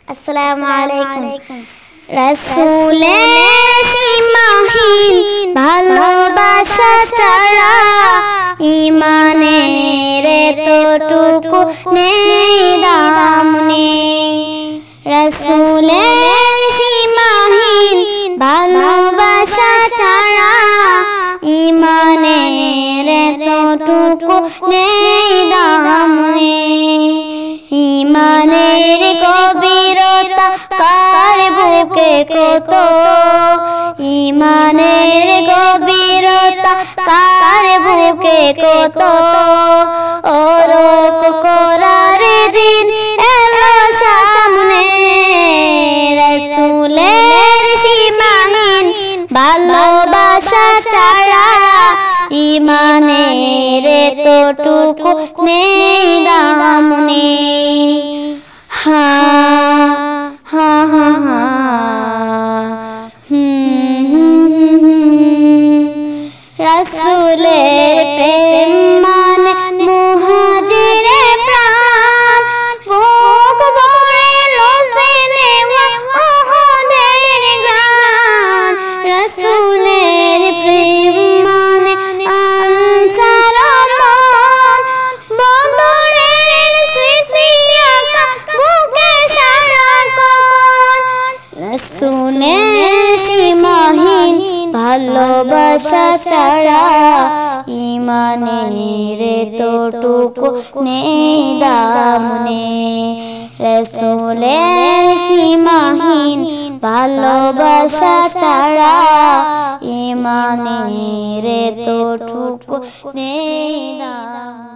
আসসালামু আলাইকুম। রাসূলের সীমাহীন ভালোবাসা ছাড়া ঈমানের এতটুকু নেই দাম নেই। রাসূলের সীমাহীন ভালোবাসা ছাড়া ঈমানের এতটুকু নেই দাম নেই। ঈমানের গভীরতা কার বুকে কত, ঈমানের গভীরতা কার বুকে কত। ওরক করার দিন এলো সামনে, রাসূলের সীমাহীন ভালোবাসা ছাড়া ঈমানের এতটুকু নেই দাম নেই। হা হা হা হা রাসূলের প্রেম মানে মুহাজিরের প্রাণ, বুক ভরে লোভে নেওয়া ওহদের ঘ্রাণ। রাসূলের প্রেম মানে আনসার মন, বদরের স্মৃতি আঁকা বুকে সারাক্ষণ। রাসূলের সীমাহীন ভালোবাসা ছাড়া ঈমানের এতটুকু নেই দাম নেই। রাসূলের সীমাহীন ভালোবাসা ছাড়া ঈমানের এতটুকু নেই দাম।